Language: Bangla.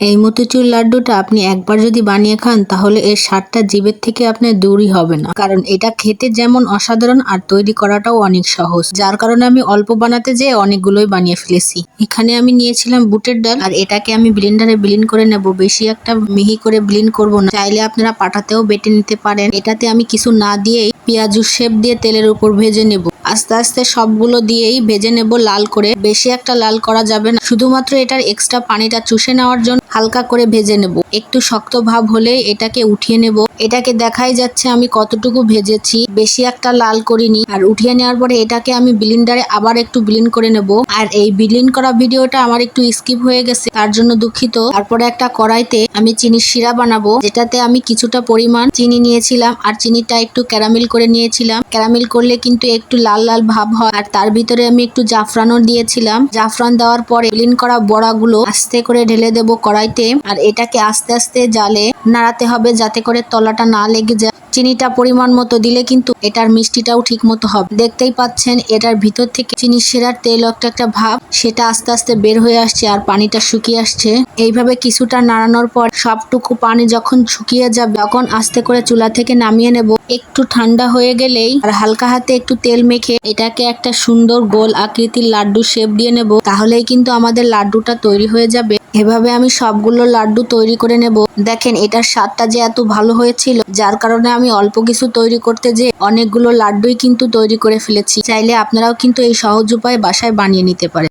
এই মতিচুর লাড্ডুটা আপনি একবার যদি বানিয়ে খান তাহলে এর স্বাদটা জিভের থেকে আপনার দূরই হবে না, কারণ এটা খেতে যেমন অসাধারণ আর তৈরি করাটাও অনেক সহজ, যার কারণে আমি অল্প বানাতে যেয়ে অনেকগুলোই বানিয়ে ফেলেছি। এখানে আমি নিয়েছিলাম বুটের ডাল, আর এটাকে আমি ব্লেন্ডারে ব্লেন্ড করে নেব। বেশি একটা মিহি করে ব্লেন্ড করব না, চাইলে আপনারা পাটাতেও বেটে নিতে পারেন। এটাতে আমি কিছু না দিয়েই পেঁয়াজুর শেপ দিয়ে তেলের উপর ভেজে নেব। আস্তে আস্তে সবগুলো দিয়েই ভেজে নেব লাল করে। বেশি একটা লাল করা যাবে না, শুধুমাত্র এটার এক্সট্রা পানিটা চুষে নেওয়ার জন্য হালকা করে ভেজে নেব। একটু শক্ত ভাব হলে এটাকে উঠিয়ে নেব। এটাকে দেখাই যাচ্ছে আমি কতটুকু ভেজেছি, বেশি একটা লাল করিনি। আর উঠিয়ে নেওয়ার পরে এটাকে আমি ব্লেন্ডারে আবার একটু ব্লেন্ড করে নেব। আর এই ব্লেন্ড করা ভিডিওটা আমার একটু স্কিপ হয়ে গেছে, তার জন্য দুঃখিত। তারপরে একটা কড়াইতে আমি চিনির শিরা বানাবো, যেটাতে আমি কিছুটা পরিমাণ চিনি নিয়েছিলাম আর চিনিটা একটু ক্যারামেল করে নিয়েছিলাম। ক্যারামেল করলে কিন্তু একটু লাল লাল ভাব হয়। আর তার ভিতরে আমি একটু জাফরানও দিয়েছিলাম। জাফরান দেওয়ার পরে ব্লেন্ড করা বড়াগুলো আস্তে করে ঢেলে দেব কড়াইতে। আর এটাকে আস্তে আস্তে জালে নাড়াতে হবে যাতে করে তলাটা না লেগে যায়। চিনিটা পরিমাণ মতো দিলে কিন্তু এটার মিষ্টিটাও ঠিক মতো হবে। দেখতেই পাচ্ছেন এটার ভিতর থেকে চিনির শিরার তেল একটা ভাব, সেটা আস্তে আস্তে বের হয়ে আসছে আর পানিটা শুকিয়ে আসছে। এইভাবে কিছুটা নাড়ানোর পর সবটুকু পানি যখন শুকিয়ে যাবে তখন আস্তে করে চুলা থেকে নামিয়ে নেব। একটু ঠান্ডা হয়ে গেলেই আর হালকা হাতে একটু তেল মেখে এটাকে একটা সুন্দর গোল আকৃতির লাড্ডু শেপ দিয়ে নেব। তাহলেই কিন্তু আমাদের লাড্ডুটা তৈরি হয়ে যাবে। এভাবে আমি সবগুলো লাড্ডু তৈরি করে নেব। দেখেন এটার স্বাদটা যে এত ভালো হয়েছিল, যার কারণে আমি অল্প কিছু তৈরি করতে যে অনেকগুলো লাড্ডুই কিন্তু তৈরি করে ফেলেছি। চাইলে আপনারাও কিন্তু এই সহজ উপায়ে বাসায় বানিয়ে নিতে পারেন।